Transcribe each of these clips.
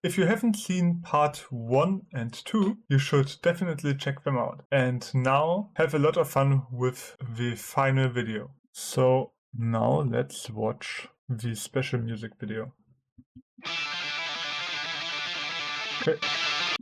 If you haven't seen part 1 and 2, you should definitely check them out. And now have a lot of fun with the final video. So now let's watch the special music video. Okay,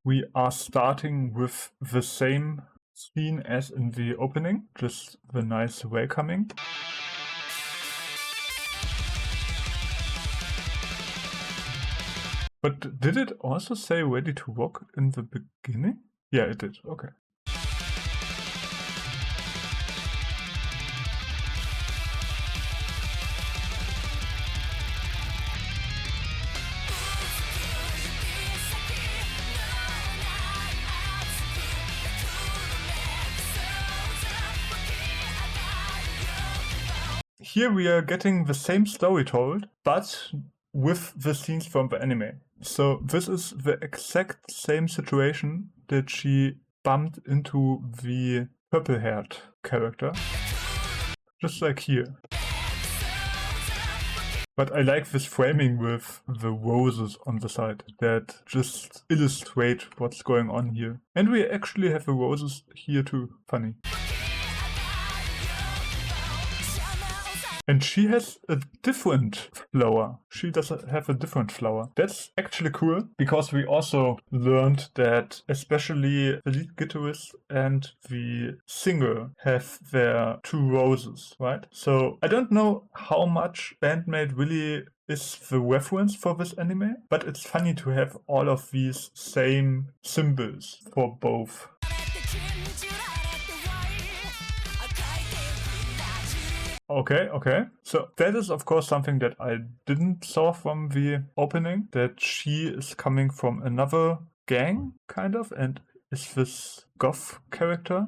we are starting with the same scene as in the opening, just the nice welcoming. But did it also say ready to rock in the beginning? Yeah, it did. Okay. Here we are getting the same story told, but with the scenes from the anime. So this is the exact same situation that she bumped into the purple-haired character. Just like here. But I like this framing with the roses on the side that just illustrate what's going on here. And we actually have the roses here too. Funny. And she has a different flower. She does have a different flower. That's actually cool, because we also learned that especially the lead guitarist and the singer have their 2 roses, right? So I don't know how much BAND-MAID really is the reference for this anime, but it's funny to have all of these same symbols for both. Okay. So that is of course something that I didn't saw from the opening, that she is coming from another gang, kind of, and is this goth character.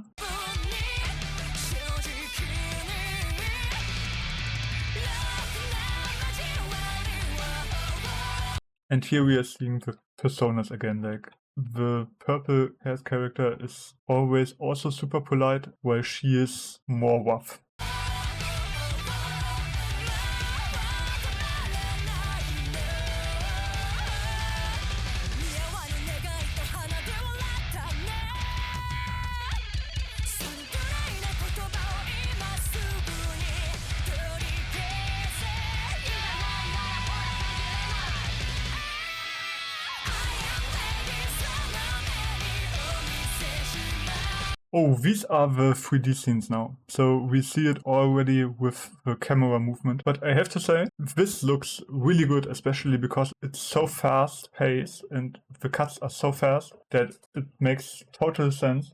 And here we are seeing the personas again, like the purple-haired character is always also super polite, while she is more rough. Oh, these are the 3D scenes now. So we see it already with the camera movement. But I have to say, this looks really good, especially because it's so fast paced and the cuts are so fast that it makes total sense.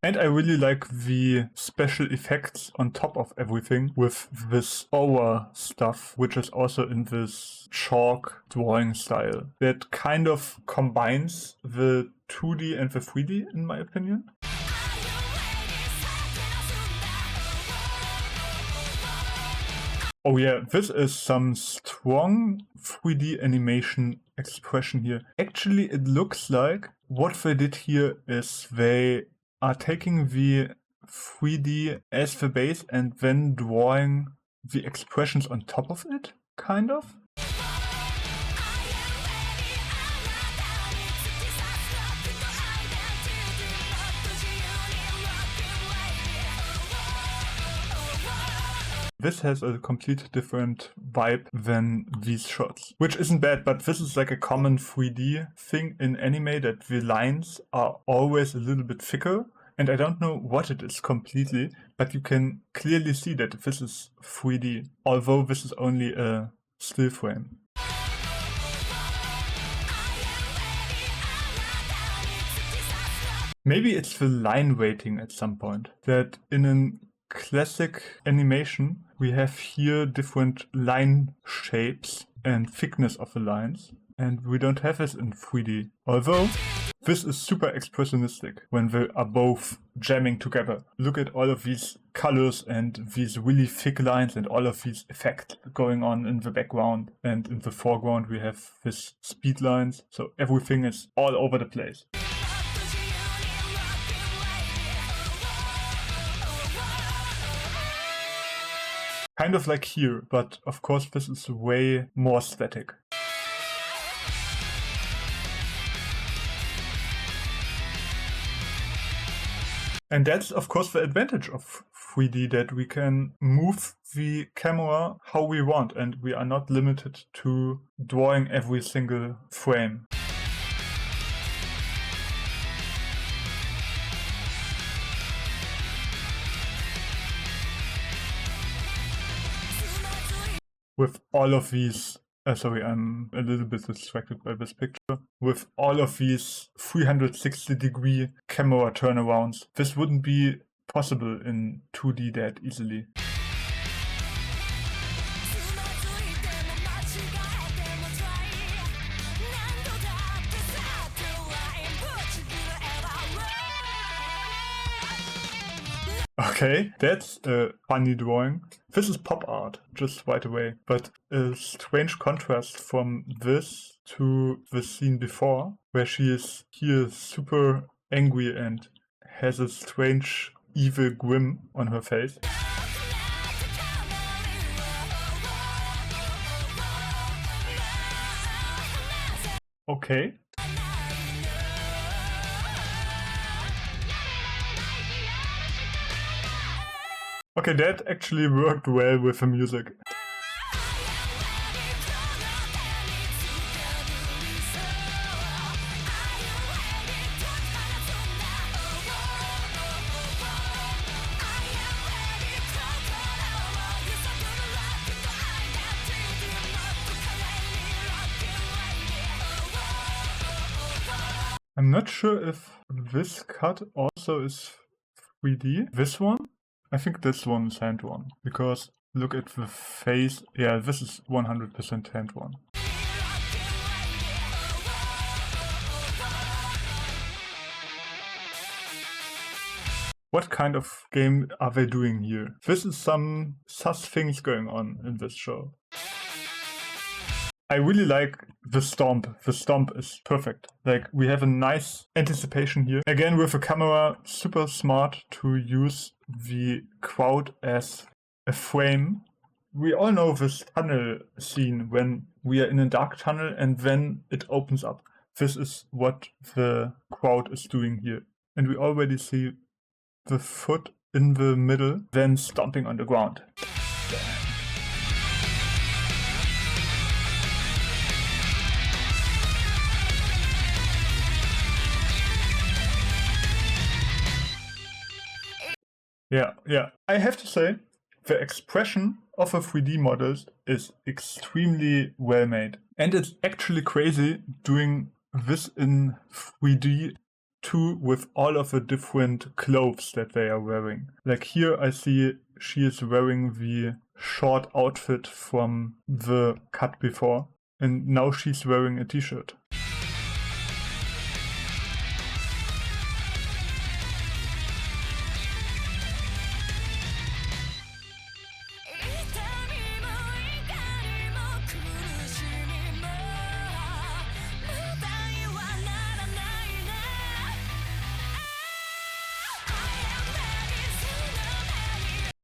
And I really like the special effects on top of everything with this aura stuff, which is also in this chalk drawing style. That kind of combines the 2D and the 3D, in my opinion. Oh yeah, this is some strong 3D animation expression here. Actually, it looks like what they did here is they are taking the 3D as the base and then drawing the expressions on top of it, kind of. This has a complete different vibe than these shots, which isn't bad, but this is like a common 3D thing in anime, that the lines are always a little bit thicker. And I don't know what it is completely, but you can clearly see that this is 3D, although this is only a still frame. Maybe it's the line weighting at some point, that in a classic animation we have here different line shapes and thickness of the lines, and we don't have this in 3D. Although this is super expressionistic when they are both jamming together. Look at all of these colors and these really thick lines and all of these effects going on in the background, and in the foreground we have these speed lines, so everything is all over the place. kind of like here, but of course this is way more static. And that's of course the advantage of 3D, that we can move the camera how we want and we are not limited to drawing every single frame. With all of these, sorry, I'm a little bit distracted by this picture. With all of these 360-degree camera turnarounds, this wouldn't be possible in 2D that easily. Okay, that's a funny drawing. This is pop art, just right away. But a strange contrast from this to the scene before, where she is here super angry and has a strange evil grin on her face. Okay. Okay, that actually worked well with the music. I'm not sure if this cut also is 3D. This one? I think this one is hand-drawn, because look at the face. Yeah, this is 100% hand-drawn. What kind of game are they doing here? This is some sus things going on in this show. I really like the stomp. The stomp is perfect. Like, we have a nice anticipation here. Again, with the camera, super smart to use the crowd as a frame. We all know this tunnel scene when we are in a dark tunnel and then it opens up. This is what the crowd is doing here. And we already see the foot in the middle, then stomping on the ground. Yeah. I have to say, the expression of a 3D model is extremely well made. And it's actually crazy doing this in 3D too, with all of the different clothes that they are wearing. Like here I see she is wearing the short outfit from the cut before, and now she's wearing a t-shirt.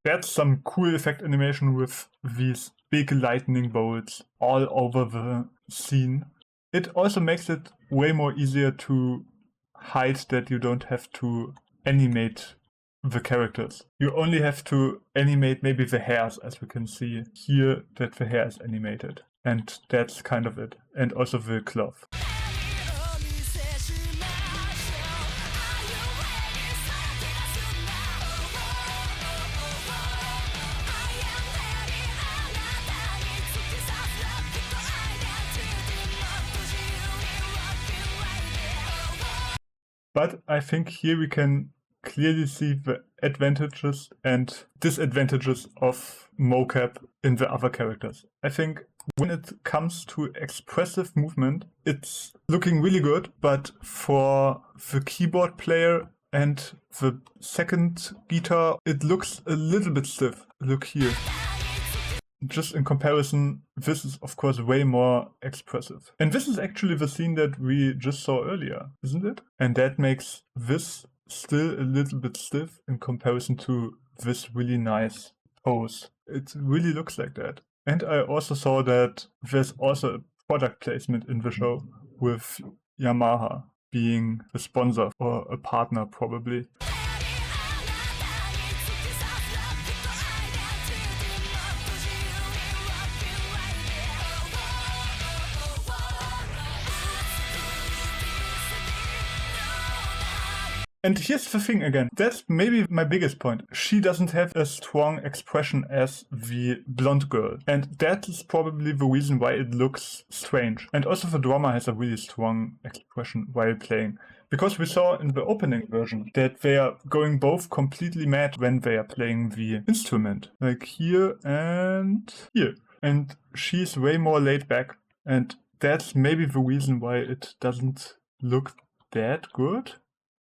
That's some cool effect animation with these big lightning bolts all over the scene. It also makes it way more easier to hide that you don't have to animate the characters. You only have to animate maybe the hairs, as we can see here that the hair is animated. And that's kind of it. And also the cloth. But I think here we can clearly see the advantages and disadvantages of mocap in the other characters. I think when it comes to expressive movement, it's looking really good, but for the keyboard player and the second guitar, it looks a little bit stiff. Look here. Just in comparison, this is of course way more expressive. And this is actually the scene that we just saw earlier, isn't it? And that makes this still a little bit stiff in comparison to this really nice pose it really looks like that. And I also saw that there's also a product placement in the show with Yamaha being a sponsor or a partner probably. And here's the thing again, that's maybe my biggest point. She doesn't have a strong expression as the blonde girl. And that is probably the reason why it looks strange. And also the drummer has a really strong expression while playing. Because we saw in the opening version that they are going both completely mad when they are playing the instrument. Like here and here. And she's way more laid back. And that's maybe the reason why it doesn't look that good.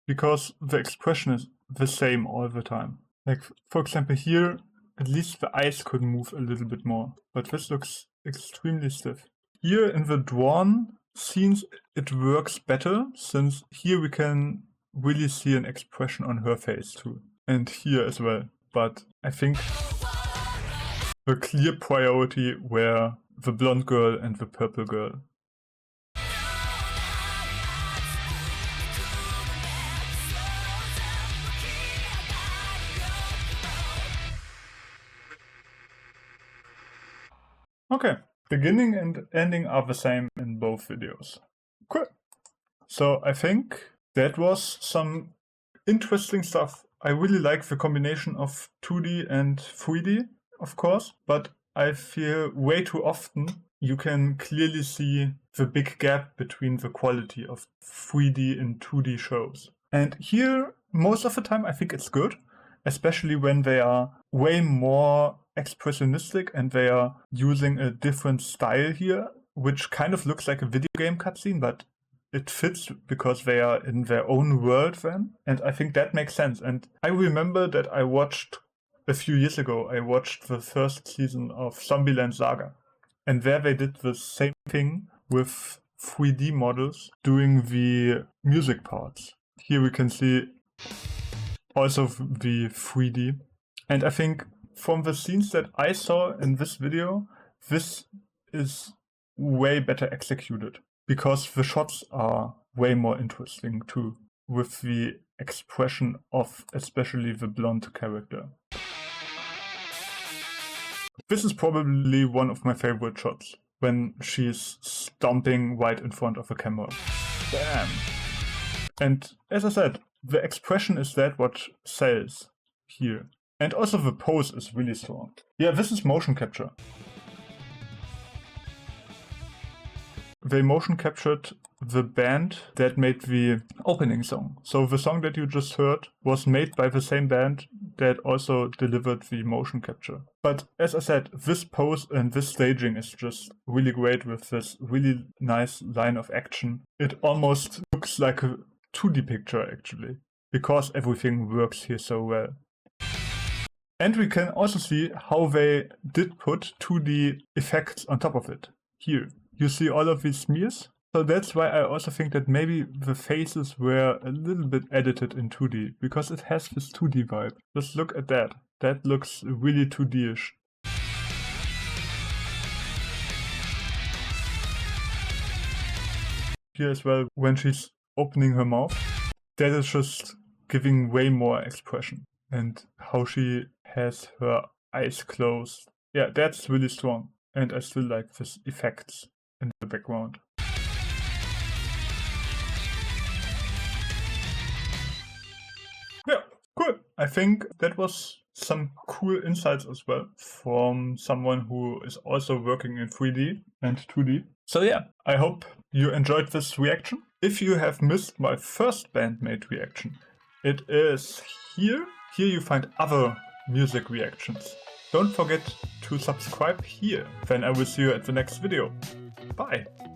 Because the expression is the same all the time. Like, for example, here, at least the eyes could move a little bit more. But this looks extremely stiff. Here in the drawn scenes, it works better, since here we can really see an expression on her face too. And here as well. But I think the clear priority were the blonde girl and the purple girl. Okay, beginning and ending are the same in both videos. Cool. So I think that was some interesting stuff. I really like the combination of 2D and 3D, of course, but I feel way too often you can clearly see the big gap between the quality of 3D and 2D shows. And here, most of the time, I think it's good, especially when they are way more expressionistic and they are using a different style here, which kind of looks like a video game cutscene, but it fits because they are in their own world then. And I think that makes sense. And I remember that I watched a few years ago, I watched the first season of Zombieland Saga. And there they did the same thing with 3D models doing the music parts. Here we can see also the 3D. And I think from the scenes that I saw in this video, this is way better executed. Because the shots are way more interesting too, with the expression of especially the blonde character. This is probably one of my favorite shots, when she's stomping right in front of the camera. Bam! And as I said, the expression is that what sells here. And also the pose is really strong. Yeah, this is motion capture. They motion captured the band that made the opening song. So the song that you just heard was made by the same band that also delivered the motion capture. But as I said, this pose and this staging is just really great with this really nice line of action. It almost looks like a 2D picture actually, because everything works here so well. And we can also see how they did put 2D effects on top of it. Here, you see all of these smears. So that's why I also think that maybe the faces were a little bit edited in 2D, because it has this 2D vibe. Just look at that. That looks really 2D-ish. Here as well, when she's opening her mouth, that is just giving way more expression. And how she has her eyes closed. Yeah, that's really strong. And I still like these effects in the background. Yeah, cool. I think that was some cool insights as well from someone who is also working in 3D and 2D. So yeah, I hope you enjoyed this reaction. If you have missed my first BAND-MAID reaction, it is here. Here you find other music reactions. Don't forget to subscribe here, then I will see you at the next video. Bye!